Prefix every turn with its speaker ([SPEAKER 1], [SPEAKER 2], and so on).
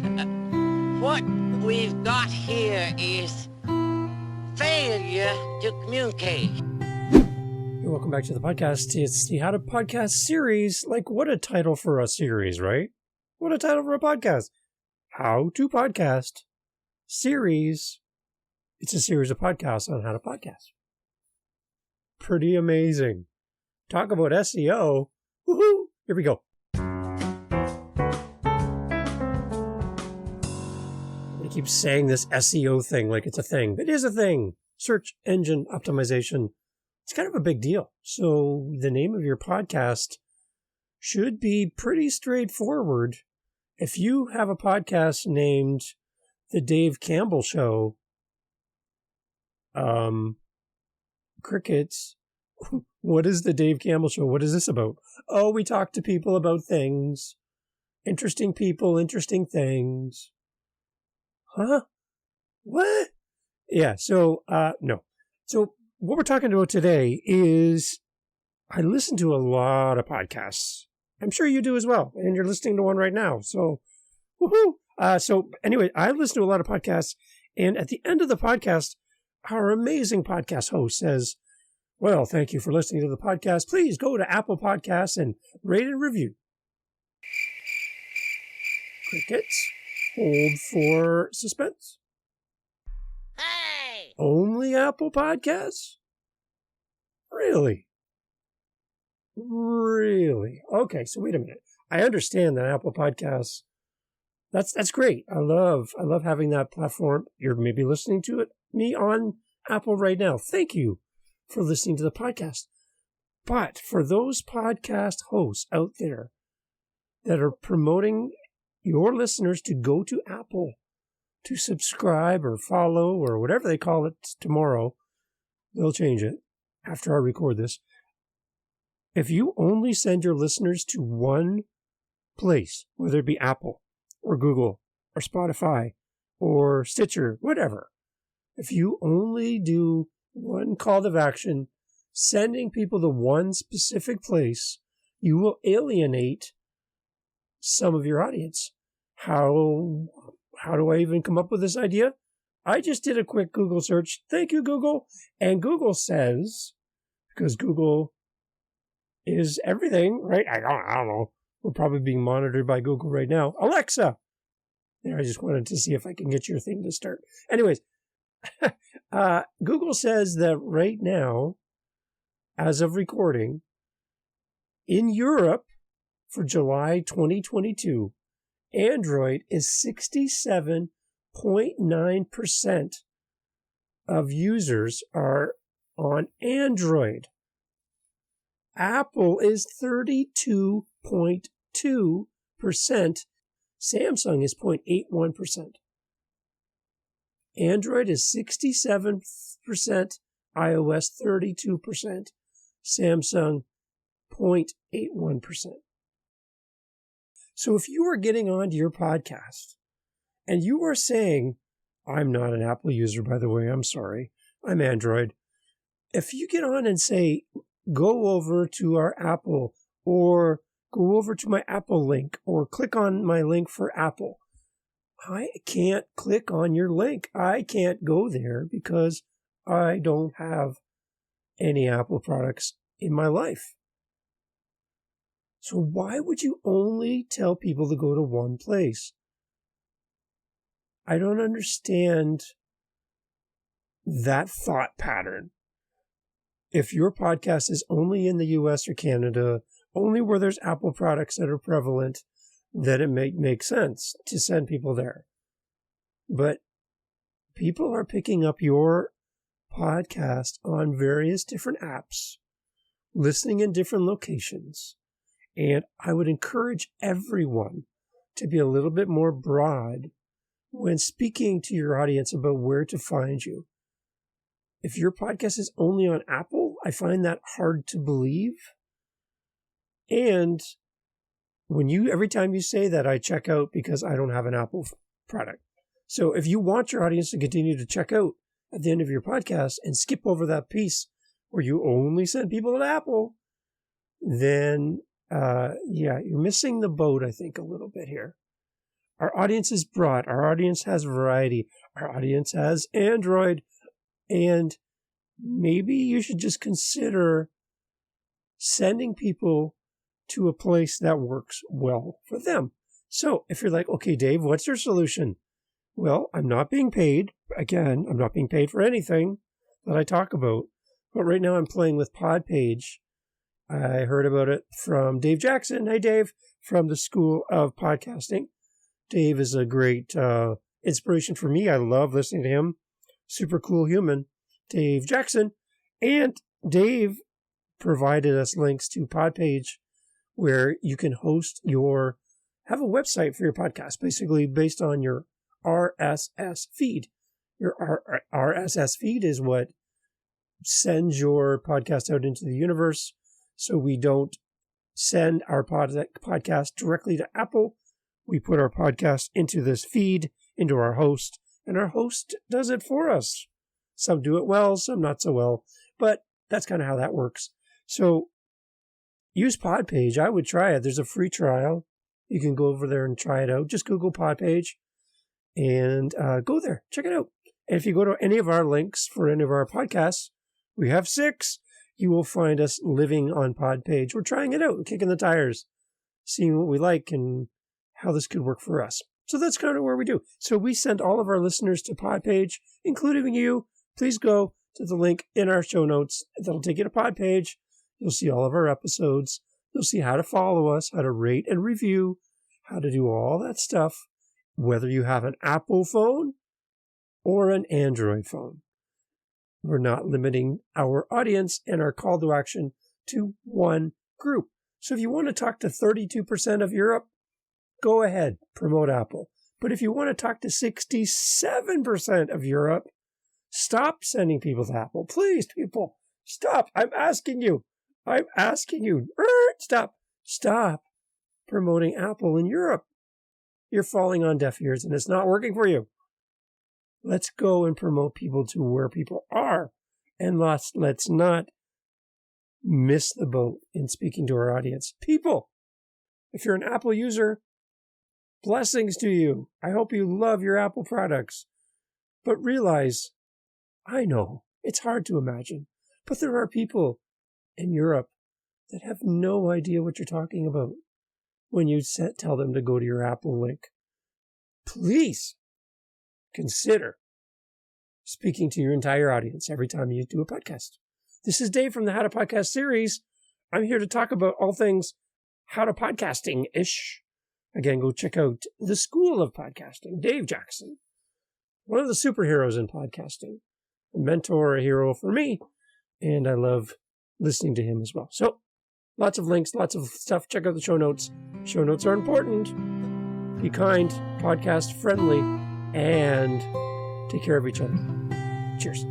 [SPEAKER 1] What we've got here is failure to communicate.
[SPEAKER 2] Welcome back to the podcast. It's the How to Podcast series. Like, what a title for a series, right? What a title for a podcast. How to Podcast series. It's a series of podcasts on how to podcast. Pretty amazing. Talk about SEO. Woohoo! Here we go. I keep saying this SEO thing like it's a thing. It is a thing. Search engine optimization. It's kind of a big deal. So the name of your podcast should be pretty straightforward. If you have a podcast named The Dave Campbell Show, crickets, what is The Dave Campbell Show? What is this about? Oh, we talk to people about things. Interesting people, interesting things. Huh? What? Yeah, so, no. So what we're talking about today is I listen to a lot of podcasts. I'm sure you do as well, and you're listening to one right now. So, woohoo! So anyway, I listen to a lot of podcasts, and at the end of the podcast, our amazing podcast host says, well, thank you for listening to the podcast. Please go to Apple Podcasts and rate and review. Crickets. Hold for suspense.
[SPEAKER 1] Hey!
[SPEAKER 2] Only Apple Podcasts? Really? Really? Okay, so wait a minute. I understand that Apple Podcasts, that's great. I love having that platform. You're maybe listening to me on Apple right now. Thank you for listening to the podcast. But for those podcast hosts out there that are promoting your listeners to go to Apple to subscribe or follow or whatever they call it tomorrow, they'll change it after I record this. If you only send your listeners to one place, whether it be Apple or Google or Spotify or Stitcher, whatever, if you only do one call to action, sending people to one specific place, you will alienate some of your audience. How do I even come up with this idea? I just did a quick Google search. Thank you, Google. And Google says, because Google is everything, right? I don't know. We're probably being monitored by Google right now. Alexa. There, I just wanted to see if I can get your thing to start. Anyways, Google says that right now, as of recording, in Europe for July 2022, Android is 67.9% of users are on Android. Apple is 32.2%. Samsung is 0.81%. Android is 67%, iOS 32%, Samsung 0.81%. So if you are getting onto your podcast and you are saying, I'm not an Apple user, by the way, I'm sorry, I'm Android. If you get on and say, go over to our Apple or go over to my Apple link or click on my link for Apple, I can't click on your link. I can't go there because I don't have any Apple products in my life. So why would you only tell people to go to one place? I don't understand that thought pattern. If your podcast is only in the US or Canada, only where there's Apple products that are prevalent, then it may make sense to send people there. But people are picking up your podcast on various different apps, listening in different locations. And I would encourage everyone to be a little bit more broad when speaking to your audience about where to find you. If your podcast is only on Apple, I find that hard to believe. And every time you say that, I check out because I don't have an Apple product. So if you want your audience to continue to check out at the end of your podcast and skip over that piece where you only send people to Apple, then you're missing the boat, I think, a little bit here. Our audience is broad. Our audience has variety. Our audience has Android. And maybe you should just consider sending people to a place that works well for them. So if you're like, okay, Dave, what's your solution? Well, I'm not being paid. Again, I'm not being paid for anything that I talk about. But right now I'm playing with Podpage. I heard about it from Dave Jackson. Hey, Dave, from the School of Podcasting. Dave is a great inspiration for me. I love listening to him. Super cool human, Dave Jackson. And Dave provided us links to Podpage where you can have a website for your podcast, basically based on your RSS feed. Your RSS feed is what sends your podcast out into the universe. So we don't send our podcast directly to Apple. We put our podcast into this feed, into our host, and our host does it for us. Some do it well, some not so well, but that's kind of how that works. So use Podpage. I would try it. There's a free trial. You can go over there and try it out. Just Google Podpage and go there. Check it out. And if you go to any of our links for any of our podcasts, we have 6. You will find us living on Podpage. We're trying it out, kicking the tires, seeing what we like and how this could work for us. So that's kind of where we do. So we send all of our listeners to Podpage, including you. Please go to the link in our show notes. That'll take you to Podpage. You'll see all of our episodes. You'll see how to follow us, how to rate and review, how to do all that stuff, whether you have an Apple phone or an Android phone. We're not limiting our audience and our call to action to one group. So if you want to talk to 32% of Europe, go ahead, promote Apple. But if you want to talk to 67% of Europe, stop sending people to Apple. Please, people, stop. I'm asking you. Stop promoting Apple in Europe. You're falling on deaf ears and it's not working for you. Let's go and promote people to where people are. And let's not miss the boat in speaking to our audience. People, if you're an Apple user, blessings to you. I hope you love your Apple products. But realize, I know, it's hard to imagine, but there are people in Europe that have no idea what you're talking about when you tell them to go to your Apple link. Please consider speaking to your entire audience every time you do a podcast. This is Dave from the How to Podcast series. I'm here to talk about all things how to podcasting-ish. Again, go check out the School of Podcasting, Dave Jackson, one of the superheroes in podcasting, a mentor, a hero for me, and I love listening to him as well. So, lots of links, lots of stuff. Check out the show notes. Show notes are important. Be kind, podcast friendly, and take care of each other. Cheers.